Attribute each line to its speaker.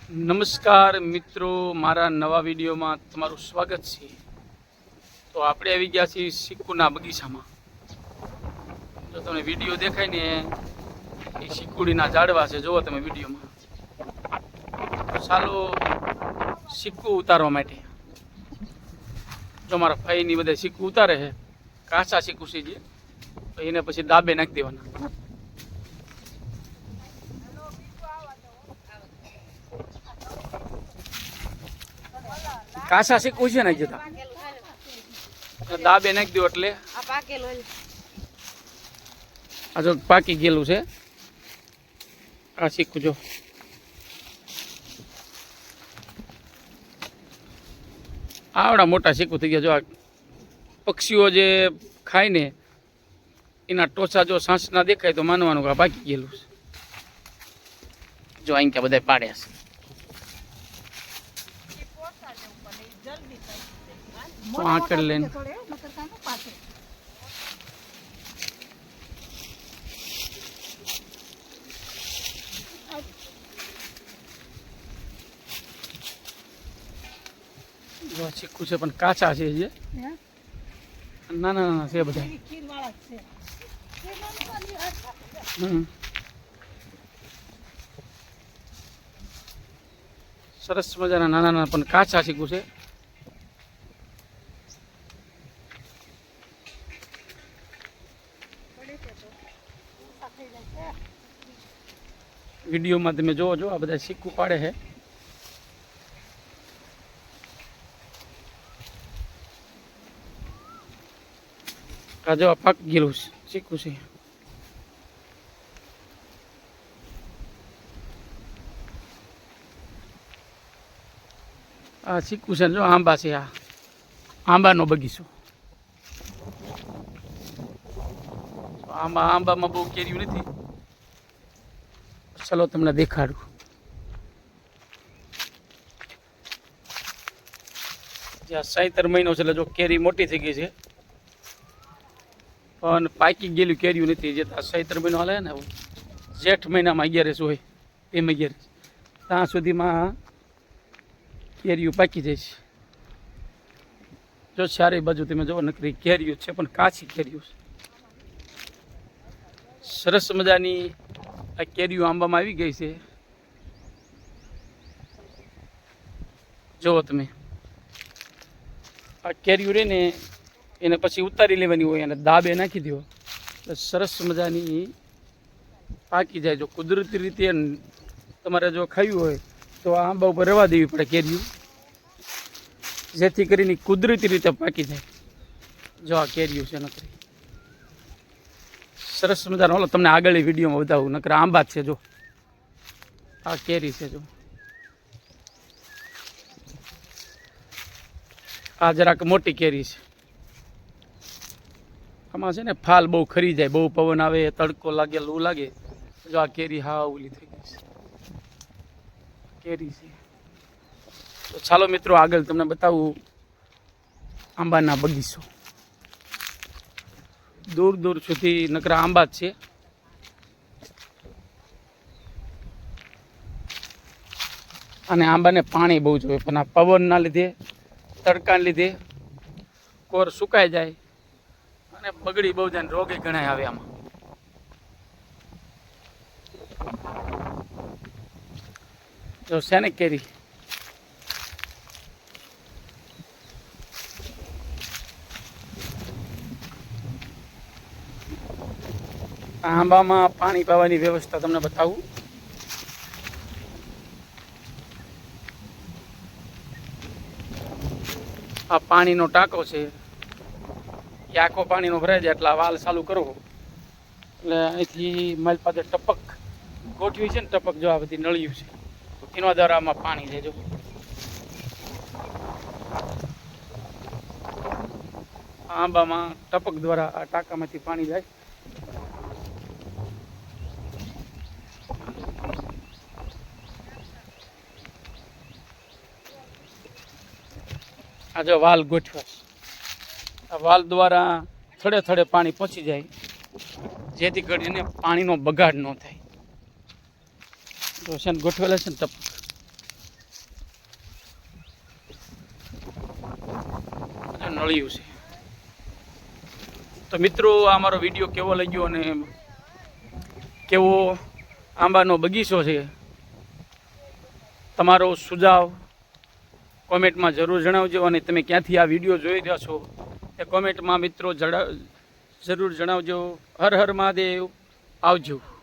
Speaker 1: નમસ્કાર મિત્રો, મારા નવા વિડીયોમાં તમારું સ્વાગત છે। તો આપણે આવી ગયા છીએ સિક્કુના બગીચામાં। જો તમને વિડીયો દેખાય ને એ સિક્કુડીના ઝાડવા છે, જુઓ તમે વિડીયોમાં। તો ચાલો સિક્કુ ઉતારવા માટે જો મારા ભાઈની બધા સિક્કુ ઉતારે છે, કાચા સિક્કુ છે જે, તો એને પછી દાબે નાખી દેવાના। કાચા સિક્કુ છે ને જતા દાબે નાખી દો એટલે આ જો પાકી ગયેલું છે આ સિક્કુ। જો આવડા મોટા સિક્કુ થઈ ગયા। જો આ પક્ષીઓ જે ખાય ને એના ટોચા જો સાંસ ના દેખાય તો માનવાનું કે આ પાકી ગયેલું છે। જો અહીં ક્યાં બધા પાડ્યા છે। આંકડ લઈને સિક્કુ છે પણ કાચા છે જે નાના નાના છે બધા। સરસ મજાના નાના નાના પણ કાચા સિક્કુ છે। વિડીયોમાં તમે જોવો છો આ બધા સિક્કુ પાડે છે। આ જો આ પાક ગયેલું સિક્કુ છે। આ સિક્કુ છે જો આંબા છે, આ આંબાનો બગીચો। આંબામાં બહુ કેરીયું નથી, ચલો તમને દેખાડું। જ્યાં 76 મહિનો છે એટલે જો કેરી મોટી થઈ ગઈ છે પણ પાકી ગયેલું કેરીયું નથી। જે 76 મહિનો હાલે ને જેઠ મહિનામાં 11 હોય એમ 11 ત્યાં સુધીમાં કેરીયું પાકી જાય છે। જો ચારે બાજુ તમે જો નકરી કેરીયું છે પણ કાચી કેરીયું છે। સરસ મજાની આ કેરીઓ આંબામાં આવી ગઈ છે। જુઓ તમે આ કેરીઓ રે ને એને પછી ઉતારી લેવાની હોય અને દાબે નાખી દો તો સરસ મજાની પાકી જાય। જો કુદરતી રીતે તમારે જો ખાવી હોય તો આ આંબા ઉપર રહેવા દેવી પડે કેરીઓ, જેથી કરીને કુદરતી રીતે પાકી જાય। જો આ કેરીઓ છે નકરી સરસ મજાનો, ઓલો તમને આગળ વિડીયોમાં બતાવું। નકર આંબા જ છે, જો આ કેરી છે। જો આ જરાક મોટી કેરી છે, આમાં છે ને ફાલ બહુ ખરી જાય, બહુ પવન આવે, તડકો લાગે, લૂ લાગે। જો આ કેરી હા ઓલી થઈ ગઈ છે કેરી છે। તો ચાલો મિત્રો આગળ તમને બતાવું આંબાના બગીચો। દૂર દૂર સુધી નકરા આંબા જ છે। અને આંબાને પાણી બહુ જોઈએ પણ આ પવનના લીધે, તડકાના લીધે કોર સુકાઈ જાય અને બગડી બહુ જાય, રોગે ઘણા આવે આમાં। જો છે ને કેરી આંબામાં પાણી પાવાની વ્યવસ્થા તમને બતાવું। આ પાણીનો ટાંકો છે, એ આખો પાણીનો ભરાઈ જાય એટલે વાલ ચાલુ કરવો એટલે અહીંથી મારી પાસે ટપક ગોઠવી છે ને, ટપક જો આ બધી નળિયું છે એના દ્વારા આમાં પાણી જાય। જો આંબામાં ટપક દ્વારા આ ટાંકામાંથી પાણી જાય। આ જો વાલ ગોઠવા, આ વાલ દ્વારા થડે થડે પાણી પહોંચી જાય, જેથી કરીને પાણીનો બગાડ ન થાય। તો છે ને ગોઠવેલા છે ને ટપક. નળિયું છે. તો મિત્રો આ મારો વિડીયો કેવો લાગ્યો અને કેવો આંબાનો બગીચો છે તમારો સુઝાવ કોમેન્ટમાં જરૂર જણાવજો. અને તમે ક્યાંથી આ વિડીયો જોઈ રહ્યા છો એ કોમેન્ટમાં મિત્રો જરૂર જણાવજો. હર હર મહાદેવ. આવજો.